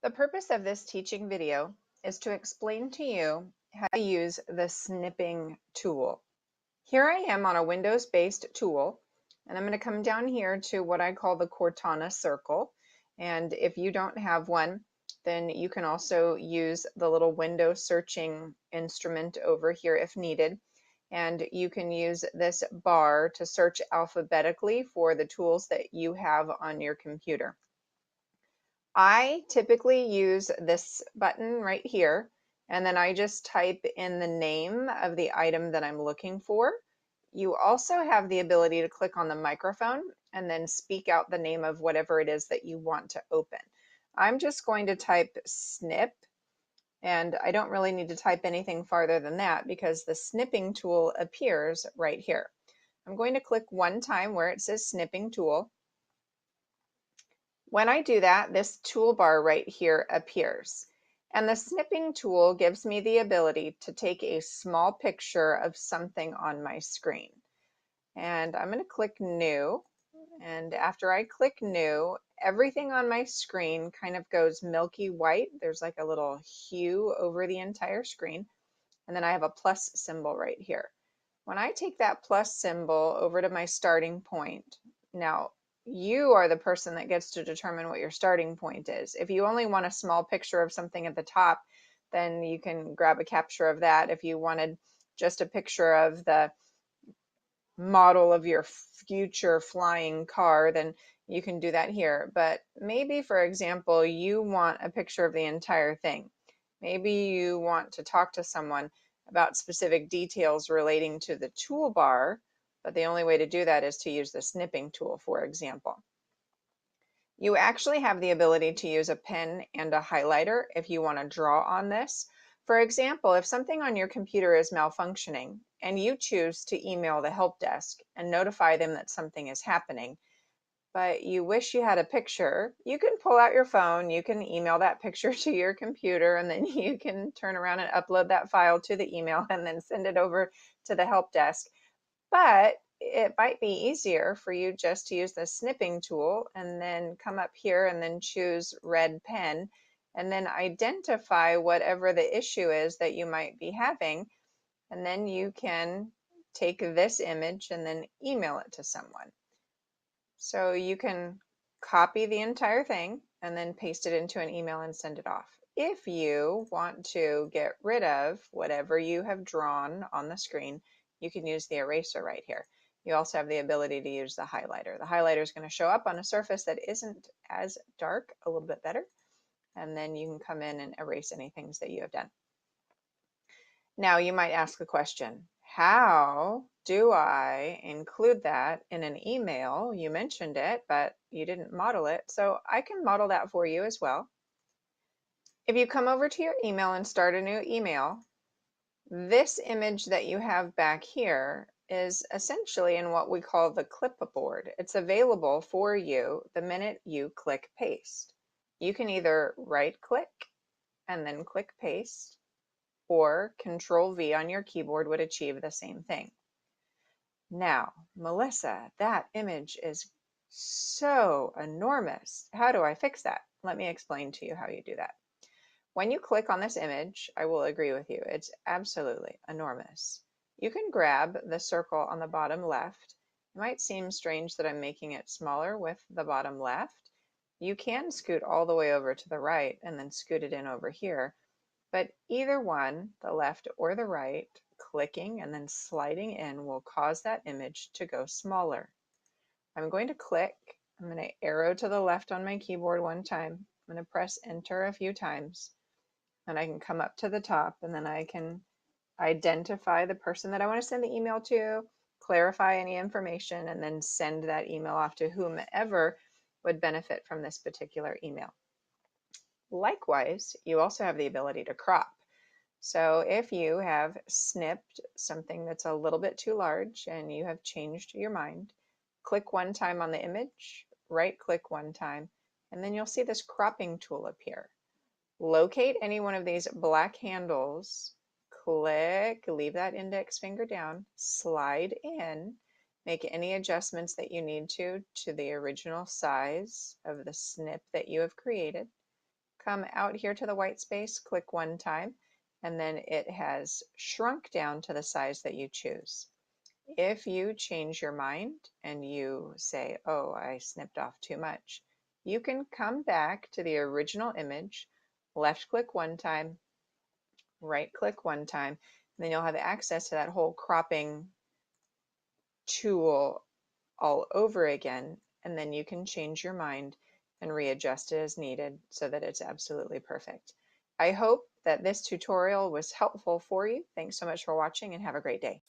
The purpose of this teaching video is to explain to you how to use the snipping tool. Here I am on a Windows-based tool, and I'm going to come down here to what I call the Cortana circle. And if you don't have one, then you can also use the little window searching instrument over here if needed. And you can use this bar to search alphabetically for the tools that you have on your computer. I typically use this button right here, and then I just type in the name of the item that I'm looking for. You also have the ability to click on the microphone and then speak out the name of whatever it is that you want to open. I'm just going to type snip, and I don't really need to type anything farther than that because the snipping tool appears right here. I'm going to click one time where it says snipping tool. When I do that, this toolbar right here appears. And the snipping tool gives me the ability to take a small picture of something on my screen. And I'm going to click New. And after I click New, everything on my screen kind of goes milky white. There's like a little hue over the entire screen. And then I have a plus symbol right here. When I take that plus symbol over to my starting point, now you are the person that gets to determine what your starting point is. If you only want a small picture of something at the top, then you can grab a capture of that. If you wanted just a picture of the model of your future flying car, then you can do that here. But maybe, for example, you want a picture of the entire thing. Maybe you want to talk to someone about specific details relating to the toolbar, but the only way to do that is to use the snipping tool, for example. You actually have the ability to use a pen and a highlighter if you want to draw on this. For example, if something on your computer is malfunctioning and you choose to email the help desk and notify them that something is happening, but you wish you had a picture, you can pull out your phone, you can email that picture to your computer, and then you can turn around and upload that file to the email and then send it over to the help desk. But it might be easier for you just to use the snipping tool and then come up here and then choose red pen and then identify whatever the issue is that you might be having. And then you can take this image and then email it to someone. So you can copy the entire thing and then paste it into an email and send it off. If you want to get rid of whatever you have drawn on the screen, you can use the eraser right here. You also have the ability to use the highlighter. The highlighter is going to show up on a surface that isn't as dark, a little bit better, and then you can come in and erase any things that you have done. Now you might ask a question, how do I include that in an email? You mentioned it, but you didn't model it, so I can model that for you as well. If you come over to your email and start a new email, this image that you have back here is essentially in what we call the clipboard. It's available for you the minute you click paste. You can either right click and then click paste, or Control V on your keyboard would achieve the same thing. Now, Melissa, that image is so enormous. How do I fix that? Let me explain to you how you do that. When you click on this image, I will agree with you, it's absolutely enormous. You can grab the circle on the bottom left. It might seem strange that I'm making it smaller with the bottom left. You can scoot all the way over to the right and then scoot it in over here. But either one, the left or the right, clicking and then sliding in will cause that image to go smaller. I'm going to click, I'm going to arrow to the left on my keyboard one time. I'm going to press enter a few times, and I can come up to the top, and then I can identify the person that I want to send the email to, clarify any information, and then send that email off to whomever would benefit from this particular email. Likewise, you also have the ability to crop. So if you have snipped something that's a little bit too large and you have changed your mind, click one time on the image, right click one time, and then you'll see this cropping tool appear. Locate any one of these black handles, click, leave that index finger down, slide in, make any adjustments that you need to the original size of the snip that you have created. come out here to the white space, click one time, and then it has shrunk down to the size that you choose. If you change your mind and you say, oh, I snipped off too much, you can come back to the original image, left click one time, right click one time, and then you'll have access to that whole cropping tool all over again, and then you can change your mind and readjust it as needed so that it's absolutely perfect. I hope that this tutorial was helpful for you. Thanks so much for watching and have a great day.